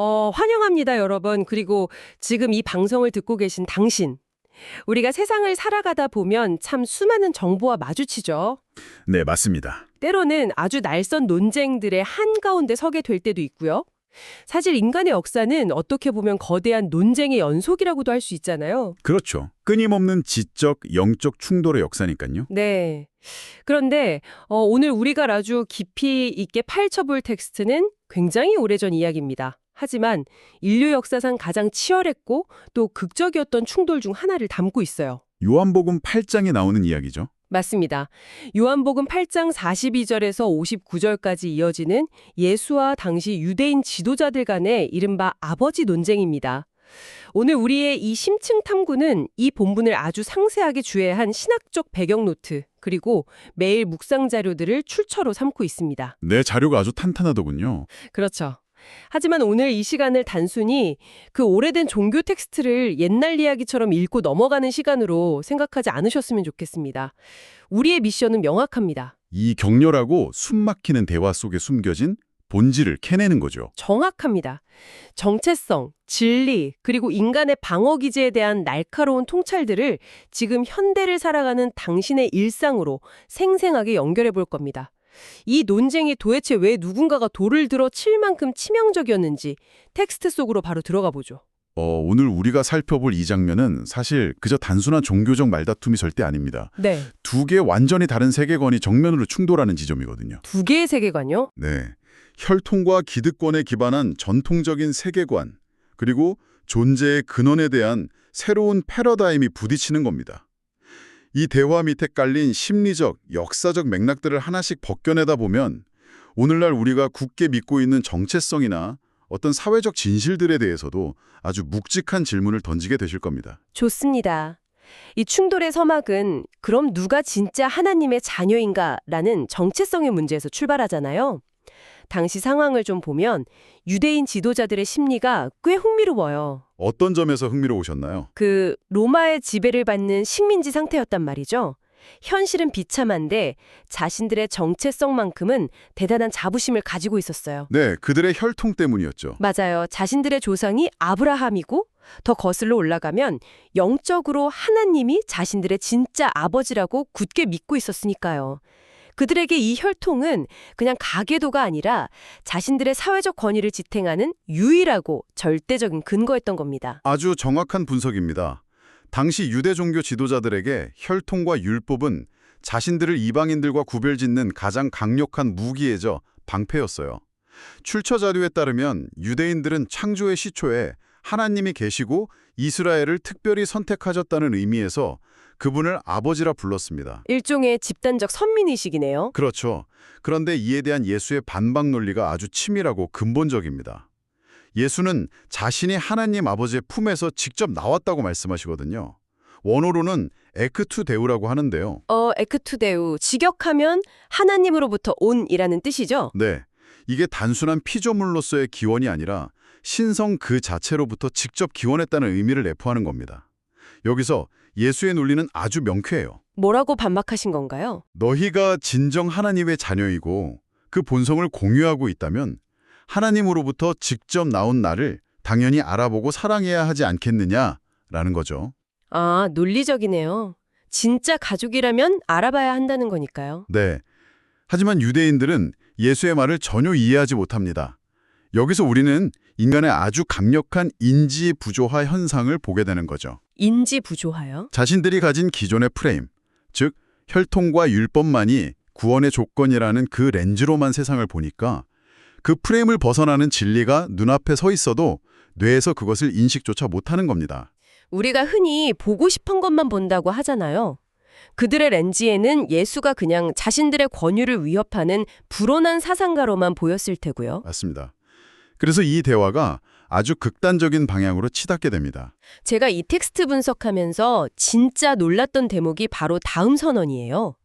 환영합니다, 여러분. 그리고 지금 이 방송을 듣고 계신 당신. 우리가 세상을 살아가다 보면 참 수많은 정보와 마주치죠. 네, 맞습니다. 때로는 아주 날선 논쟁들의 한가운데 서게 될 때도 있고요. 사실 인간의 역사는 어떻게 보면 거대한 논쟁의 연속이라고도 할 수 있잖아요. 그렇죠. 끊임없는 지적, 영적 충돌의 역사니까요. 네. 그런데 오늘 우리가 아주 깊이 있게 파헤쳐볼 텍스트는 굉장히 오래전 이야기입니다. 하지만 인류 역사상 가장 치열했고 또 극적이었던 충돌 중 하나를 담고 있어요. 요한복음 8장에 나오는 이야기죠. 맞습니다. 요한복음 8장 42절에서 59절까지 이어지는 예수와 당시 유대인 지도자들 간의 이른바 아버지 논쟁입니다. 오늘 우리의 이 심층 탐구는 이 본문을 아주 상세하게 주해한 신학적 배경 노트, 그리고 매일 묵상 자료들을 출처로 삼고 있습니다. 네, 자료가 아주 탄탄하더군요. 그렇죠. 하지만 오늘 이 시간을 단순히 그 오래된 종교 텍스트를 옛날 이야기처럼 읽고 넘어가는 시간으로 생각하지 않으셨으면 좋겠습니다. 우리의 미션은 명확합니다. 이 격렬하고 숨막히는 대화 속에 숨겨진 본질을 캐내는 거죠. 정확합니다. 정체성, 진리, 그리고 인간의 방어기제에 대한 날카로운 통찰들을 지금 현대를 살아가는 당신의 일상으로 생생하게 연결해 볼 겁니다. 이 논쟁이 도대체 왜 누군가가 돌을 들어 칠 만큼 치명적이었는지 텍스트 속으로 바로 들어가 보죠. 오늘 우리가 살펴볼 이 장면은 사실 그저 단순한 종교적 말다툼이 절대 아닙니다. 네. 두 개의 완전히 다른 세계관이 정면으로 충돌하는 지점이거든요. 두 개의 세계관요? 네. 혈통과 기득권에 기반한 전통적인 세계관, 그리고 존재의 근원에 대한 새로운 패러다임이 부딪히는 겁니다. 이 대화 밑에 깔린 심리적, 역사적 맥락들을 하나씩 벗겨내다 보면 오늘날 우리가 굳게 믿고 있는 정체성이나 어떤 사회적 진실들에 대해서도 아주 묵직한 질문을 던지게 되실 겁니다. 좋습니다. 이 충돌의 서막은 그럼 누가 진짜 하나님의 자녀인가라는 정체성의 문제에서 출발하잖아요. 당시 상황을 좀 보면 유대인 지도자들의 심리가 꽤 흥미로워요. 어떤 점에서 흥미로우셨나요? 로마의 지배를 받는 식민지 상태였단 말이죠. 현실은 비참한데 자신들의 정체성만큼은 대단한 자부심을 가지고 있었어요. 네, 그들의 혈통 때문이었죠. 맞아요. 자신들의 조상이 아브라함이고 더 거슬러 올라가면 영적으로 하나님이 자신들의 진짜 아버지라고 굳게 믿고 있었으니까요. 그들에게 이 혈통은 그냥 가계도가 아니라 자신들의 사회적 권위를 지탱하는 유일하고 절대적인 근거였던 겁니다. 아주 정확한 분석입니다. 당시 유대 종교 지도자들에게 혈통과 율법은 자신들을 이방인들과 구별짓는 가장 강력한 무기이자 방패였어요. 출처 자료에 따르면 유대인들은 창조의 시초에 하나님이 계시고 이스라엘을 특별히 선택하셨다는 의미에서 그분을 아버지라 불렀습니다. 일종의 집단적 선민의식이네요. 그렇죠. 그런데 이에 대한 예수의 반박 논리가 아주 치밀하고 근본적입니다. 예수는 자신이 하나님 아버지의 품에서 직접 나왔다고 말씀하시거든요. 원어로는 에크투 데우라고 하는데요. 에크투 데우, 직역하면 하나님으로부터 온이라는 뜻이죠? 네, 이게 단순한 피조물로서의 기원이 아니라 신성 그 자체로부터 직접 기원했다는 의미를 내포하는 겁니다. 여기서 예수의 논리는 아주 명쾌해요. 뭐라고 반박하신 건가요? 너희가 진정 하나님의 자녀이고 그 본성을 공유하고 있다면 하나님으로부터 직접 나온 나를 당연히 알아보고 사랑해야 하지 않겠느냐라는 거죠. 아, 논리적이네요. 진짜 가족이라면 알아봐야 한다는 거니까요. 네. 하지만 유대인들은 예수의 말을 전혀 이해하지 못합니다. 여기서 우리는 인간의 아주 강력한 인지 부조화 현상을 보게 되는 거죠. 인지 부조화요? 자신들이 가진 기존의 프레임, 즉 혈통과 율법만이 구원의 조건이라는 그 렌즈로만 세상을 보니까 그 프레임을 벗어나는 진리가 눈앞에 서 있어도 뇌에서 그것을 인식조차 못하는 겁니다. 우리가 흔히 보고 싶은 것만 본다고 하잖아요. 그들의 렌즈에는 예수가 그냥 자신들의 권유를 위협하는 불온한 사상가로만 보였을 테고요. 맞습니다. 그래서 이 대화가 아주 극단적인 방향으로 치닫게 됩니다. 제가 이 텍스트 분석하면서 진짜 놀랐던 대목이 바로 다음 선언이에요.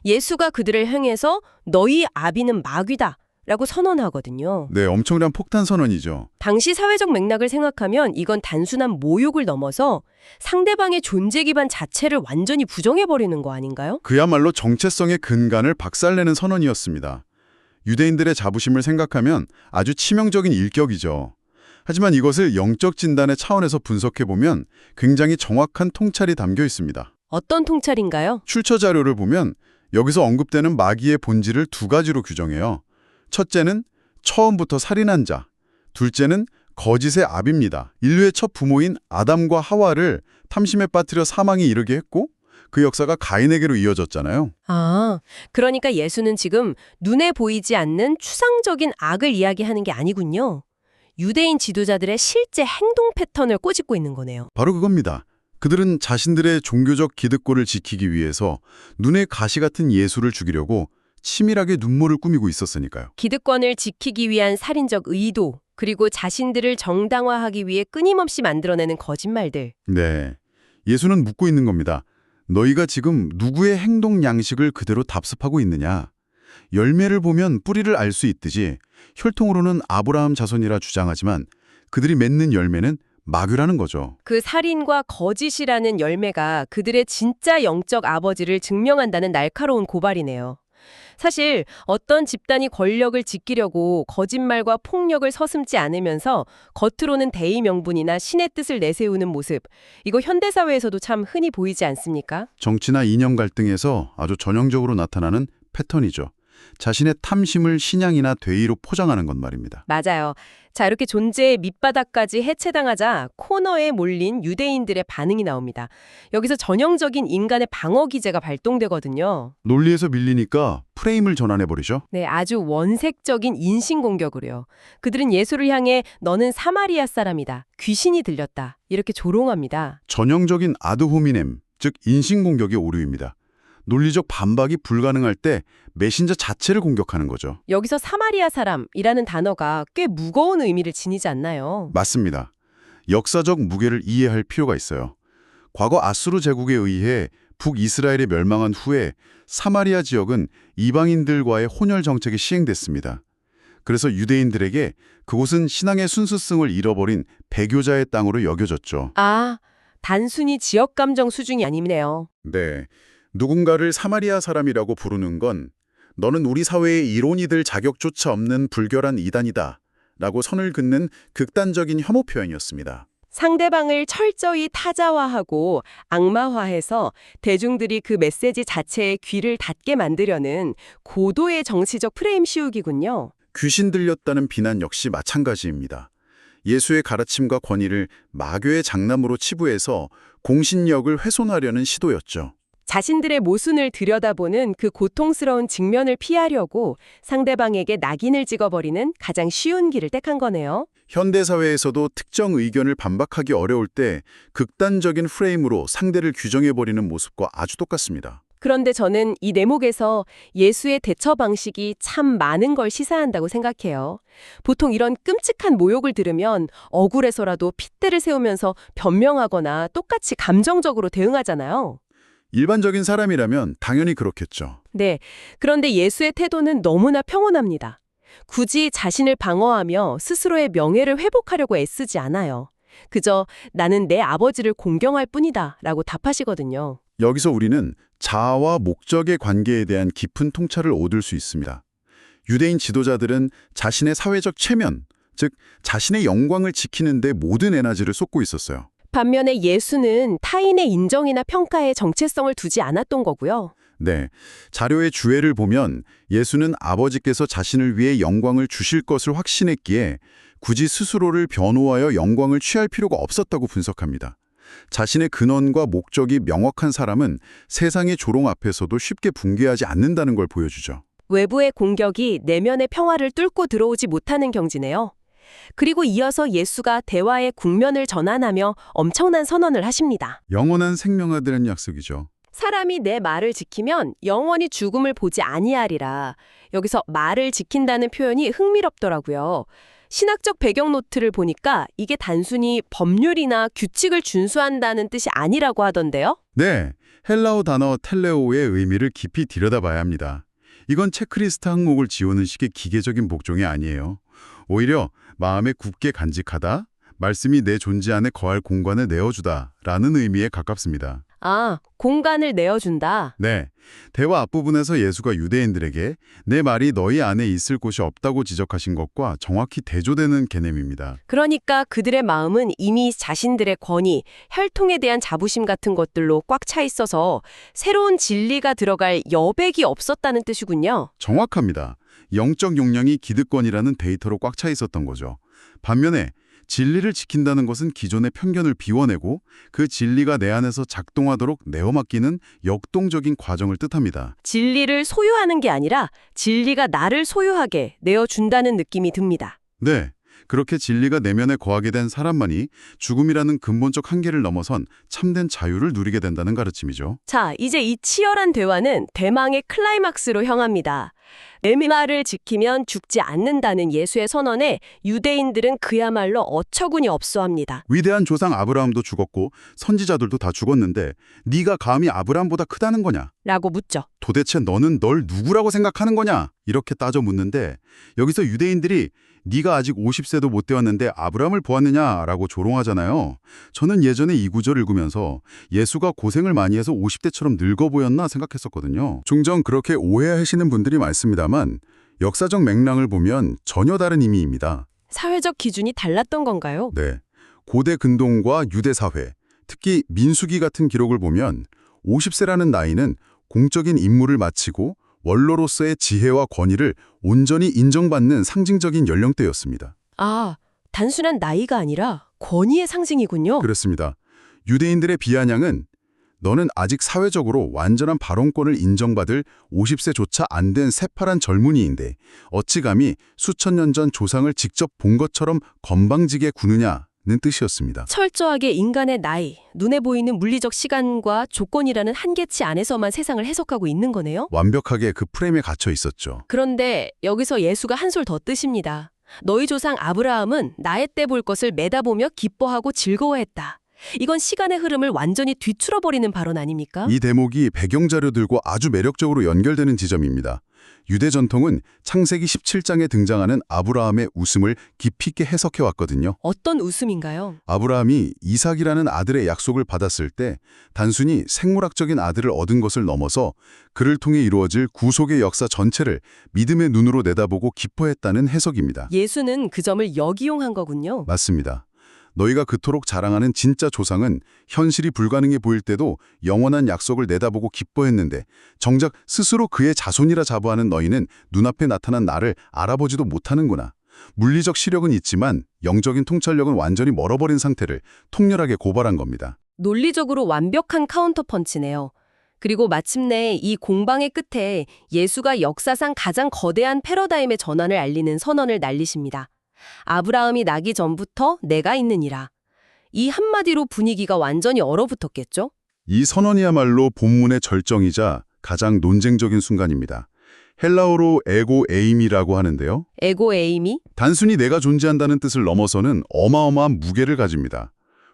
예수가 그들을 향해서 너희 아비는 마귀다 라고 선언하거든요. 네, 엄청난 폭탄 선언이죠. 당시 사회적 맥락을 생각하면 이건 단순한 모욕을 넘어서 상대방의 존재 기반 자체를 완전히 부정해버리는 거 아닌가요? 그야말로 정체성의 근간을 박살내는 선언이었습니다. 유대인들의 자부심을 생각하면 아주 치명적인 일격이죠. 하지만 이것을 영적 진단의 차원에서 분석해보면 굉장히 정확한 통찰이 담겨 있습니다. 어떤 통찰인가요? 출처 자료를 보면 여기서 언급되는 마귀의 본질을 두 가지로 규정해요. 첫째는 처음부터 살인한 자, 둘째는 거짓의 압입니다. 인류의 첫 부모인 아담과 하와를 탐심에 빠뜨려 사망에 이르게 했고 그 역사가 가인에게로 이어졌잖아요. 아, 그러니까 예수는 지금 눈에 보이지 않는 추상적인 악을 이야기하는 게 아니군요. 유대인 지도자들의 실제 행동 패턴을 꼬집고 있는 거네요. 바로 그겁니다. 그들은 자신들의 종교적 기득권을 지키기 위해서 눈에 가시 같은 예수를 죽이려고 치밀하게 눈물을 꾸미고 있었으니까요. 기득권을 지키기 위한 살인적 의도, 그리고 자신들을 정당화하기 위해 끊임없이 만들어내는 거짓말들. 네, 예수는 묻고 있는 겁니다. 너희가 지금 누구의 행동 양식을 그대로 답습하고 있느냐? 열매를 보면 뿌리를 알 수 있듯이 혈통으로는 아브라함 자손이라 주장하지만 그들이 맺는 열매는 마귀라는 거죠. 그 살인과 거짓이라는 열매가 그들의 진짜 영적 아버지를 증명한다는 날카로운 고발이네요. 사실 어떤 집단이 권력을 지키려고 거짓말과 폭력을 서슴지 않으면서 겉으로는 대의 명분이나 신의 뜻을 내세우는 모습, 이거 현대사회에서도 참 흔히 보이지 않습니까? 정치나 이념 갈등에서 아주 전형적으로 나타나는 패턴이죠. 자신의 탐심을 신앙이나 대의로 포장하는 것 말입니다. 맞아요. 자, 이렇게 존재의 밑바닥까지 해체당하자 코너에 몰린 유대인들의 반응이 나옵니다. 여기서 전형적인 인간의 방어 기제가 발동되거든요. 논리에서 밀리니까 프레임을 전환해버리죠. 네, 아주 원색적인 인신공격으로요. 그들은 예수를 향해 너는 사마리아 사람이다. 귀신이 들렸다. 이렇게 조롱합니다. 전형적인 아드호미넴, 즉 인신공격의 오류입니다. 논리적 반박이 불가능할 때 메신저 자체를 공격하는 거죠. 여기서 사마리아 사람이라는 단어가 꽤 무거운 의미를 지니지 않나요? 맞습니다. 역사적 무게를 이해할 필요가 있어요. 과거 아수르 제국에 의해 북이스라엘이 멸망한 후에 사마리아 지역은 이방인들과의 혼혈 정책이 시행됐습니다. 그래서 유대인들에게 그곳은 신앙의 순수성을 잃어버린 배교자의 땅으로 여겨졌죠. 아, 단순히 지역 감정 수준이 아니네요. 네. 누군가를 사마리아 사람이라고 부르는 건 너는 우리 사회의 이론이 될 자격조차 없는 불결한 이단이다 라고 선을 긋는 극단적인 혐오 표현이었습니다. 상대방을 철저히 타자화하고 악마화해서 대중들이 그 메시지 자체에 귀를 닫게 만들려는 고도의 정치적 프레임 씌우기군요. 귀신 들렸다는 비난 역시 마찬가지입니다. 예수의 가르침과 권위를 마귀의 장남으로 치부해서 공신력을 훼손하려는 시도였죠. 자신들의 모순을 들여다보는 그 고통스러운 직면을 피하려고 상대방에게 낙인을 찍어버리는 가장 쉬운 길을 택한 거네요. 현대사회에서도 특정 의견을 반박하기 어려울 때 극단적인 프레임으로 상대를 규정해버리는 모습과 아주 똑같습니다. 그런데 저는 이 대목에서 예수의 대처 방식이 참 많은 걸 시사한다고 생각해요. 보통 이런 끔찍한 모욕을 들으면 억울해서라도 핏대를 세우면서 변명하거나 똑같이 감정적으로 대응하잖아요. 일반적인 사람이라면 당연히 그렇겠죠. 네, 그런데 예수의 태도는 너무나 평온합니다. 굳이 자신을 방어하며 스스로의 명예를 회복하려고 애쓰지 않아요. 그저 나는 내 아버지를 공경할 뿐이다 라고 답하시거든요. 여기서 우리는 자아와 목적의 관계에 대한 깊은 통찰을 얻을 수 있습니다. 유대인 지도자들은 자신의 사회적 체면, 즉 자신의 영광을 지키는 데 모든 에너지를 쏟고 있었어요. 반면에 예수는 타인의 인정이나 평가에 정체성을 두지 않았던 거고요. 네, 자료의 주애를 보면 예수는 아버지께서 자신을 위해 영광을 주실 것을 확신했기에 굳이 스스로를 변호하여 영광을 취할 필요가 없었다고 분석합니다. 자신의 근원과 목적이 명확한 사람은 세상의 조롱 앞에서도 쉽게 붕괴하지 않는다는 걸 보여주죠. 외부의 공격이 내면의 평화를 뚫고 들어오지 못하는 경지네요. 그리고 이어서 예수가 대화의 국면을 전환하며 엄청난 선언을 하십니다. 영원한 생명을 드는 약속이죠. 사람이 내 말을 지키면 영원히 죽음을 보지 아니하리라. 여기서 말을 지킨다는 표현이 흥미롭더라고요. 신학적 배경 노트를 보니까 이게 단순히 법률이나 규칙을 준수한다는 뜻이 아니라고 하던데요. 네, 헬라어 단어 텔레오의 의미를 깊이 들여다봐야 합니다. 이건 체크리스트 항목을 지우는 식의 기계적인 복종이 아니에요. 오히려 마음에 굳게 간직하다, 말씀이 내 존재 안에 거할 공간을 내어주다 라는 의미에 가깝습니다. 아, 공간을 내어준다. 네, 대화 앞부분에서 예수가 유대인들에게 내 말이 너희 안에 있을 곳이 없다고 지적하신 것과 정확히 대조되는 개념입니다. 그러니까 그들의 마음은 이미 자신들의 권위, 혈통에 대한 자부심 같은 것들로 꽉 차 있어서 새로운 진리가 들어갈 여백이 없었다는 뜻이군요. 정확합니다. 영적 용량이 기득권이라는 데이터로 꽉 차 있었던 거죠. 반면에 진리를 지킨다는 것은 기존의 편견을 비워내고 그 진리가 내 안에서 작동하도록 내어맡기는 역동적인 과정을 뜻합니다. 진리를 소유하는 게 아니라 진리가 나를 소유하게 내어준다는 느낌이 듭니다. 네, 그렇게 진리가 내면에 거하게 된 사람만이 죽음이라는 근본적 한계를 넘어선 참된 자유를 누리게 된다는 가르침이죠. 자, 이제 이 치열한 대화는 대망의 클라이막스로 향합니다. 내 말을 지키면 죽지 않는다는 예수의 선언에 유대인들은 그야말로 어처구니 없어합니다. 위대한 조상 아브라함도 죽었고 선지자들도 다 죽었는데 네가 감히 아브라함보다 크다는 거냐? 라고 묻죠. 도대체 너는 널 누구라고 생각하는 거냐? 이렇게 따져 묻는데 여기서 유대인들이 네가 아직 50세도 못 되었는데 아브라함을 보았느냐라고 조롱하잖아요. 저는 예전에 이 구절 읽으면서 예수가 고생을 많이 해서 50대처럼 늙어 보였나 생각했었거든요. 종종 그렇게 오해하시는 분들이 많습니다만 역사적 맥락을 보면 전혀 다른 의미입니다. 사회적 기준이 달랐던 건가요? 네, 고대 근동과 유대 사회, 특히 민수기 같은 기록을 보면 50세라는 나이는 공적인 임무를 마치고 원로로서의 지혜와 권위를 온전히 인정받는 상징적인 연령대였습니다. 아, 단순한 나이가 아니라 권위의 상징이군요. 그렇습니다. 유대인들의 비아냥은 너는 아직 사회적으로 완전한 발언권을 인정받을 50세조차 안 된 새파란 젊은이인데 어찌 감히 수천 년 전 조상을 직접 본 것처럼 건방지게 구느냐는 뜻이었습니다. 철저하게 인간의 나이, 눈에 보이는 물리적 시간과 조건이라는 한계치 안에서만 세상을 해석하고 있는 거네요. 완벽하게 그 프레임에 갇혀 있었죠. 그런데 여기서 예수가 한술 더 뜨십니다. 너희 조상 아브라함은 나의 때 볼 것을 매다보며 기뻐하고 즐거워했다. 이건 시간의 흐름을 완전히 뒤틀어버리는 발언 아닙니까? 이 대목이 배경 자료들과 아주 매력적으로 연결되는 지점입니다. 유대 전통은 창세기 17장에 등장하는 아브라함의 웃음을 깊이 있게 해석해왔거든요. 어떤 웃음인가요? 아브라함이 이삭이라는 아들의 약속을 받았을 때 단순히 생물학적인 아들을 얻은 것을 넘어서 그를 통해 이루어질 구속의 역사 전체를 믿음의 눈으로 내다보고 기뻐했다는 해석입니다. 예수는 그 점을 역이용한 거군요. 맞습니다. 너희가 그토록 자랑하는 진짜 조상은 현실이 불가능해 보일 때도 영원한 약속을 내다보고 기뻐했는데 정작 스스로 그의 자손이라 자부하는 너희는 눈앞에 나타난 나를 알아보지도 못하는구나. 물리적 시력은 있지만 영적인 통찰력은 완전히 멀어버린 상태를 통렬하게 고발한 겁니다. 논리적으로 완벽한 카운터펀치네요. 그리고 마침내 이 공방의 끝에 예수가 역사상 가장 거대한 패러다임의 전환을 알리는 선언을 날리십니다. 아브라함이 나기 전부터 내가 있느니라. 이 한마디로 분위기가 완전히 얼어붙었겠죠? 이 선언이야말로 본문의 절정이자 가장 논쟁적인 순간입니다. 헬라어로 에고 에임이라고 하는데요. 에고 에임이? 단순히 내가 존재한다는 뜻을 넘어서는 어마어마한 무게를 가집니다.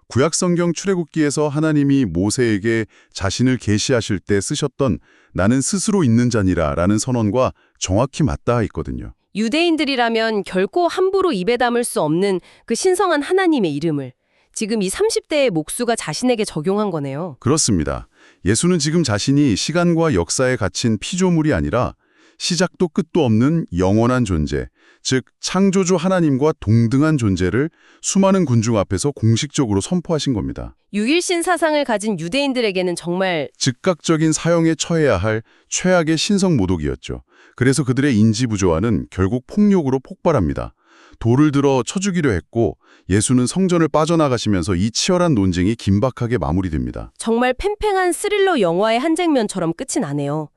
구약 성경 출애굽기에서 하나님이 모세에게 자신을 계시하실 때 쓰셨던 나는 스스로 있는 자니라 라는 선언과 정확히 맞닿아 있거든요. 유대인들이라면 결코 함부로 입에 담을 수 없는 그 신성한 하나님의 이름을 지금 이 30대의 목수가 자신에게 적용한 거네요. 그렇습니다. 예수는 지금 자신이 시간과 역사에 갇힌 피조물이 아니라 시작도 끝도 없는 영원한 존재, 즉 창조주 하나님과 동등한 존재를 수많은 군중 앞에서 공식적으로 선포하신 겁니다. 유일신 사상을 가진 유대인들에게는 정말 즉각적인 사형에 처해야 할 최악의 신성 모독이었죠. 그래서 그들의 인지부조화는 결국 폭력으로 폭발합니다. 돌을 들어 쳐 죽이려 했고 예수는 성전을 빠져나가시면서 이 치열한 논쟁이 긴박하게 마무리됩니다. 정말 팽팽한 스릴러 영화의 한 장면처럼 끝이 나네요.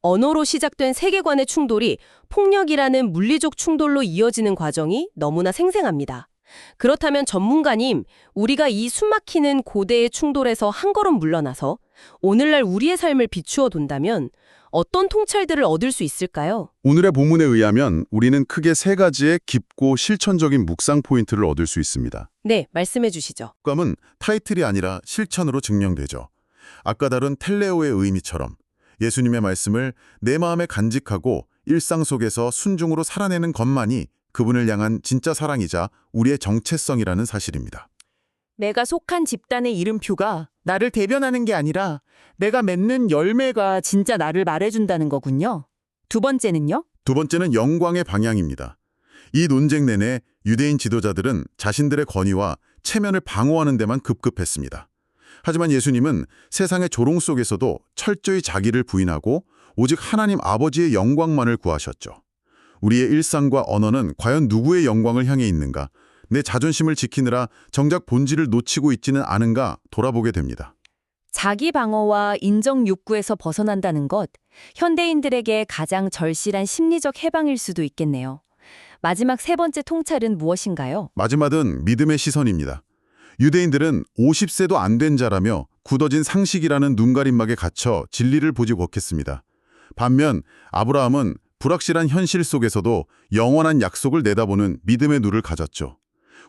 언어로 시작된 세계관의 충돌이 폭력이라는 물리적 충돌로 이어지는 과정이 너무나 생생합니다. 그렇다면 전문가님, 우리가 이 숨막히는 고대의 충돌에서 한 걸음 물러나서 오늘날 우리의 삶을 비추어 둔다면 어떤 통찰들을 얻을 수 있을까요? 오늘의 본문에 의하면 우리는 크게 세 가지의 깊고 실천적인 묵상 포인트를 얻을 수 있습니다. 네, 말씀해 주시죠. 감은 타이틀이 아니라 실천으로 증명되죠. 아까 다룬 텔레오의 의미처럼 예수님의 말씀을 내 마음에 간직하고 일상 속에서 순종으로 살아내는 것만이 그분을 향한 진짜 사랑이자 우리의 정체성이라는 사실입니다. 내가 속한 집단의 이름표가 나를 대변하는 게 아니라 내가 맺는 열매가 진짜 나를 말해준다는 거군요. 두 번째는요? 두 번째는 영광의 방향입니다. 이 논쟁 내내 유대인 지도자들은 자신들의 권위와 체면을 방어하는 데만 급급했습니다. 하지만 예수님은 세상의 조롱 속에서도 철저히 자기를 부인하고 오직 하나님 아버지의 영광만을 구하셨죠. 우리의 일상과 언어는 과연 누구의 영광을 향해 있는가? 내 자존심을 지키느라 정작 본질을 놓치고 있지는 않은가 돌아보게 됩니다. 자기 방어와 인정 욕구에서 벗어난다는 것, 현대인들에게 가장 절실한 심리적 해방일 수도 있겠네요. 마지막 세 번째 통찰은 무엇인가요? 마지막은 믿음의 시선입니다. 유대인들은 50세도 안 된 자라며 굳어진 상식이라는 눈가림막에 갇혀 진리를 보지 못했습니다. 반면 아브라함은 불확실한 현실 속에서도 영원한 약속을 내다보는 믿음의 눈을 가졌죠.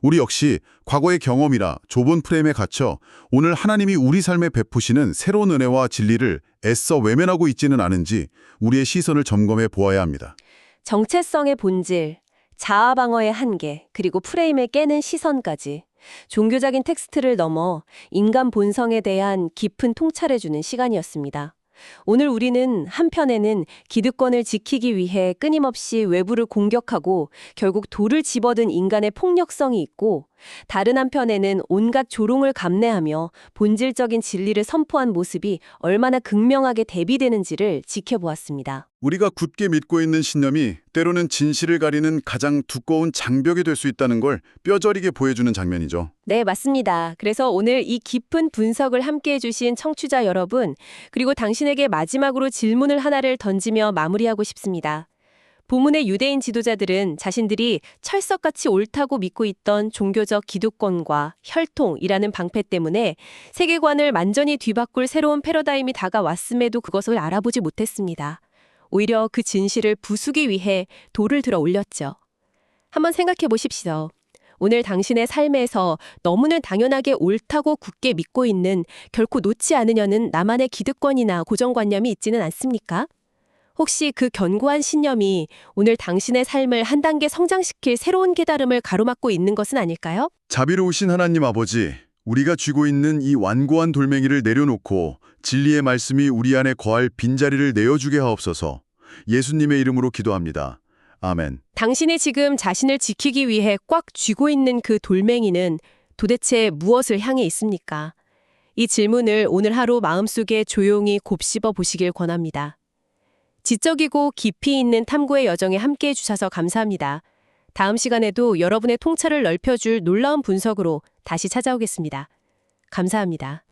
우리 역시 과거의 경험이라 좁은 프레임에 갇혀 오늘 하나님이 우리 삶에 베푸시는 새로운 은혜와 진리를 애써 외면하고 있지는 않은지 우리의 시선을 점검해 보아야 합니다. 정체성의 본질, 자아 방어의 한계, 그리고 프레임을 깨는 시선까지 종교적인 텍스트를 넘어 인간 본성에 대한 깊은 통찰해주는 시간이었습니다. 오늘 우리는 한편에는 기득권을 지키기 위해 끊임없이 외부를 공격하고 결국 돌을 집어든 인간의 폭력성이 있고, 다른 한편에는 온갖 조롱을 감내하며 본질적인 진리를 선포한 모습이 얼마나 극명하게 대비되는지를 지켜보았습니다. 우리가 굳게 믿고 있는 신념이 때로는 진실을 가리는 가장 두꺼운 장벽이 될 수 있다는 걸 뼈저리게 보여주는 장면이죠. 네, 맞습니다. 그래서 오늘 이 깊은 분석을 함께해 주신 청취자 여러분, 그리고 당신에게 마지막으로 질문을 하나를 던지며 마무리하고 싶습니다. 본문의 유대인 지도자들은 자신들이 철석같이 옳다고 믿고 있던 종교적 기득권과 혈통이라는 방패 때문에 세계관을 완전히 뒤바꿀 새로운 패러다임이 다가왔음에도 그것을 알아보지 못했습니다. 오히려 그 진실을 부수기 위해 돌을 들어 올렸죠. 한번 생각해 보십시오. 오늘 당신의 삶에서 너무나 당연하게 옳다고 굳게 믿고 있는, 결코 놓지 않으려는 나만의 기득권이나 고정관념이 있지는 않습니까? 혹시 그 견고한 신념이 오늘 당신의 삶을 한 단계 성장시킬 새로운 깨달음을 가로막고 있는 것은 아닐까요? 자비로우신 하나님 아버지, 우리가 쥐고 있는 이 완고한 돌멩이를 내려놓고 진리의 말씀이 우리 안에 거할 빈자리를 내어주게 하옵소서. 예수님의 이름으로 기도합니다. 아멘. 당신이 지금 자신을 지키기 위해 꽉 쥐고 있는 그 돌멩이는 도대체 무엇을 향해 있습니까? 이 질문을 오늘 하루 마음속에 조용히 곱씹어 보시길 권합니다. 지적이고 깊이 있는 탐구의 여정에 함께해 주셔서 감사합니다. 다음 시간에도 여러분의 통찰을 넓혀줄 놀라운 분석으로 다시 찾아오겠습니다. 감사합니다.